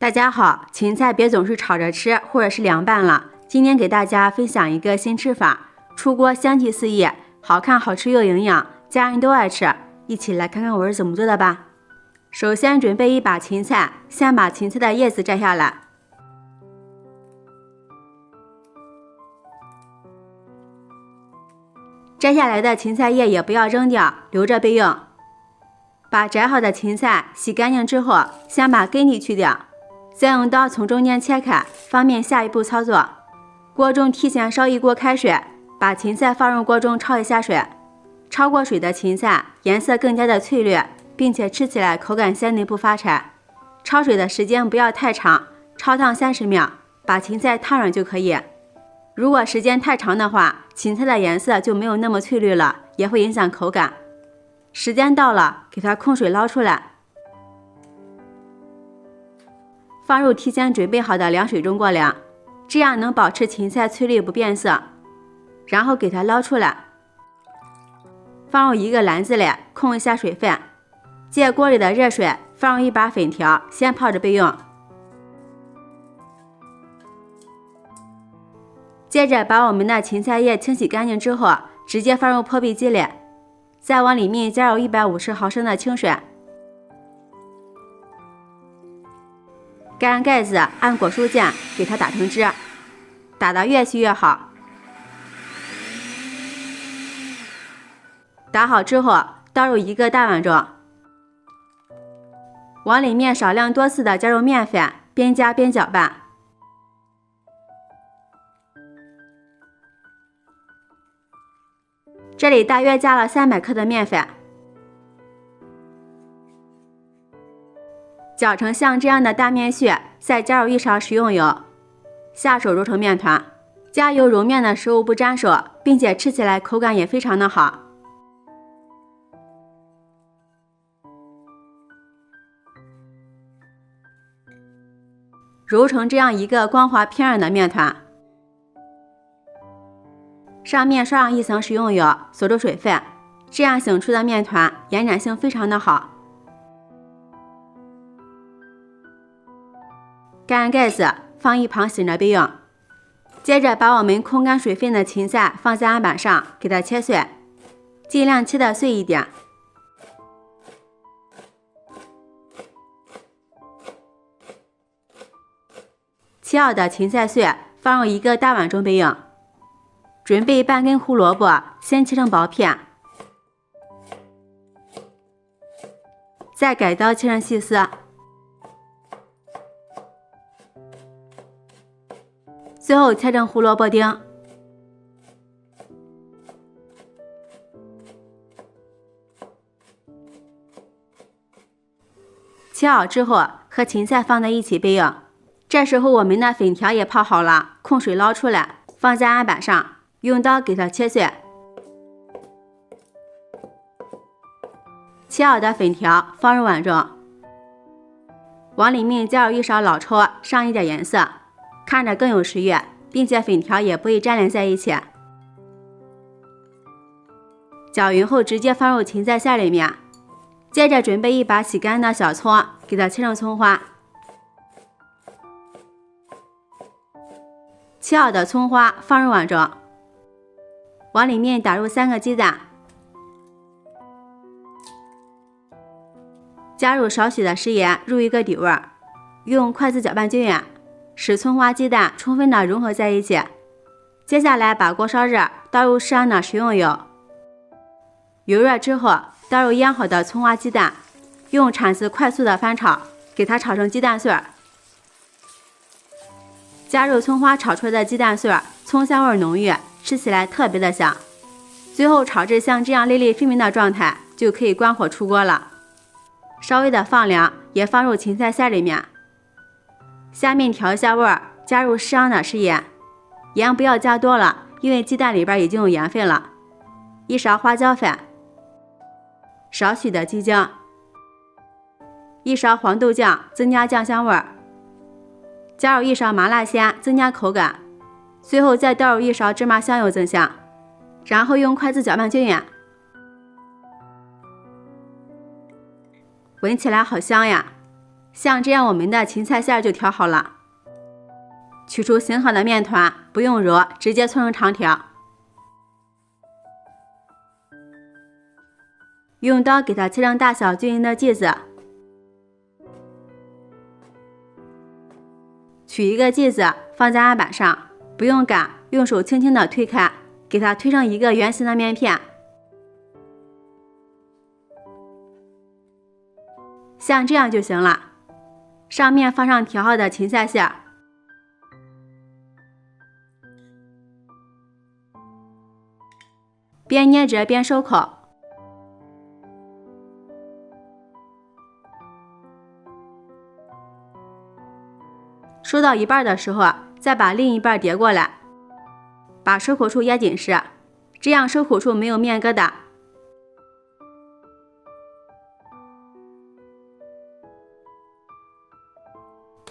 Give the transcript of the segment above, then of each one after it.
大家好，芹菜别总是炒着吃或者是凉拌了。今天给大家分享一个新吃法，出锅香气四溢，好看好吃又营养，家人都爱吃。一起来看看我是怎么做的吧。首先准备一把芹菜，先把芹菜的叶子摘下来。摘下来的芹菜叶也不要扔掉，留着备用。把摘好的芹菜洗干净之后，先把根蒂去掉，再用刀从中间切开，方便下一步操作。锅中提前烧一锅开水，把芹菜放入锅中焯一下水。焯过水的芹菜颜色更加的翠绿，并且吃起来口感鲜嫩不发柴。焯水的时间不要太长，焯烫30秒，把芹菜烫软就可以。如果时间太长的话，芹菜的颜色就没有那么翠绿了，也会影响口感。时间到了，给它控水捞出来，放入提前准备好的凉水中过凉，这样能保持芹菜翠绿不变色。然后给它捞出来，放入一个篮子里，控一下水分。借锅里的热水放入一把粉条，先泡着备用。接着把我们的芹菜叶清洗干净之后，直接放入破壁机里，再往里面加入150毫升的清水，盖上盖子，按果蔬键给它打成汁，打得越细越好。打好之后，倒入一个大碗中，往里面少量多次的加入面粉，边加边搅拌。这里大约加了300克的面粉，搅成像这样的大面絮，再加入1勺食用油，下手揉成面团。加油揉面的时候不粘手，并且吃起来口感也非常的好。揉成这样一个光滑偏软的面团，上面刷上一层食用油，锁住水分，这样醒出的面团延展性非常的好。盖上盖子，放一旁醒着备用。接着把我们控干水分的芹菜放在案板上，给它切碎，尽量切得碎一点。切好的芹菜碎放入一个大碗中备用。准备半根胡萝卜，先切成薄片，再改刀切成细丝，最后切成胡萝卜丁。切好之后和芹菜放在一起备用。这时候我们的粉条也泡好了，控水捞出来，放在案板上，用刀给它切碎。切好的粉条放入碗中，往里面加入1勺老抽，上一点颜色，看着更有食欲，并且粉条也不会粘连在一起。搅匀后直接放入芹菜馅里面，接着准备一把洗干净的小葱，给它切成葱花。切好的葱花放入碗中，往里面打入3个鸡蛋，加入少许的食盐入一个底味，用筷子搅拌均匀，使葱花鸡蛋充分的融合在一起。接下来把锅烧热，倒入适量的食用油，油热之后倒入腌好的葱花鸡蛋，用铲子快速的翻炒，给它炒成鸡蛋碎。加入葱花炒出来的鸡蛋碎，葱香味浓郁，吃起来特别的香。最后炒至像这样粒粒分明的状态，就可以关火出锅了。稍微的放凉，也放入芹菜馅里面。下面调一下味儿，加入适量的食盐，盐不要加多了，因为鸡蛋里边已经有盐分了。1勺花椒粉，少许的鸡精，1勺黄豆酱，增加酱香味儿。加入1勺麻辣鲜，增加口感，最后再倒入1勺芝麻香油增香，然后用筷子搅拌均匀。闻起来好香呀！像这样我们的芹菜馅就调好了。取出醒好的面团，不用揉，直接搓成长条。用刀给它切成大小均匀的剂子。取一个剂子放在案板上，不用擀，用手轻轻地推开，给它推成一个圆形的面片。像这样就行了。上面放上调好的芹菜馅，边捏着边收口。收到一半的时候，再把另一半叠过来，把收口处压紧实，这样收口处没有面疙瘩。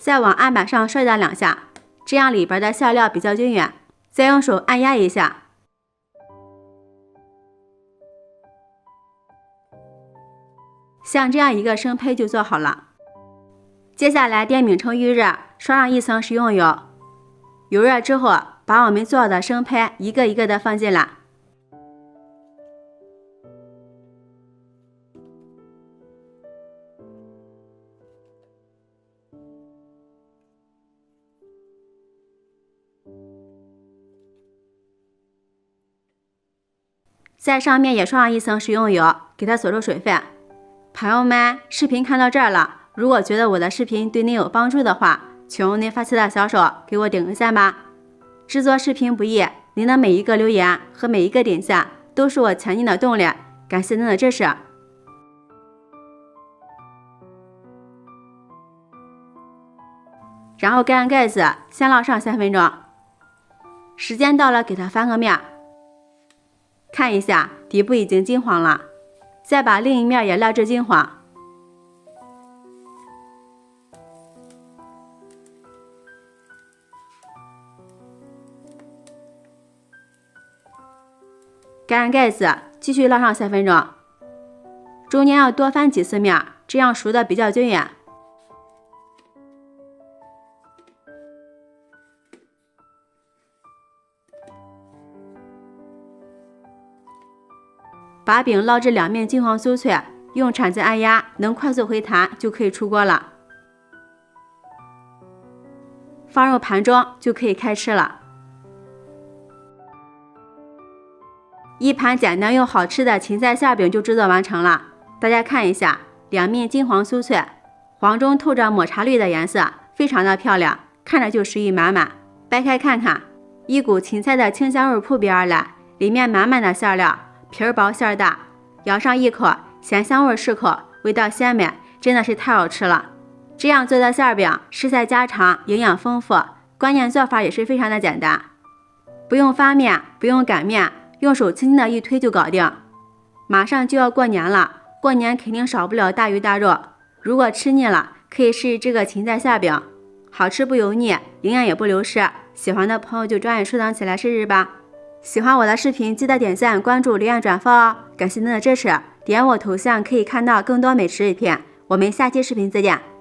再往案板上摔打2下，这样里边的馅料比较均匀。再用手按压一下。像这样一个生胚就做好了。接下来电饼铛预热，刷上1层食用油。油热之后，把我们做好的生胚一个一个的放进来。在上面也刷上1层食用油，给它锁住水分。朋友们，视频看到这儿了，如果觉得我的视频对您有帮助的话，请用您发起的小手给我点个赞吧。制作视频不易，您的每一个留言和每一个点赞都是我前进的动力，感谢您的支持。然后盖上盖子，先烙上3分钟。时间到了，给它翻个面，看一下底部已经金黄了，再把另一面也烙至金黄。盖上盖子，继续烙上3分钟，中间要多翻几次面，这样熟的比较均匀。把饼烙至两面金黄酥脆，用铲子按压，能快速回弹就可以出锅了。放入盘中就可以开吃了。一盘简单又好吃的芹菜馅饼就制作完成了。大家看一下，两面金黄酥脆，黄中透着抹茶绿的颜色，非常的漂亮，看着就食欲满满。掰开看看，一股芹菜的清香味扑鼻而来，里面满满的馅料，皮儿薄馅儿大，咬上一口，咸香味适口，味道鲜美，真的是太好吃了。这样做的馅饼食材家常，营养丰富，关键做法也是非常的简单，不用发面，不用擀面，用手轻轻的一推就搞定。马上就要过年了，过年肯定少不了大鱼大肉，如果吃腻了，可以试试这个芹菜馅饼，好吃不油腻，营养也不流失。喜欢的朋友就抓紧收藏起来试试吧。喜欢我的视频，记得点赞、关注、留言、转发哦！感谢您的支持，点我头像可以看到更多美食视频。我们下期视频再见。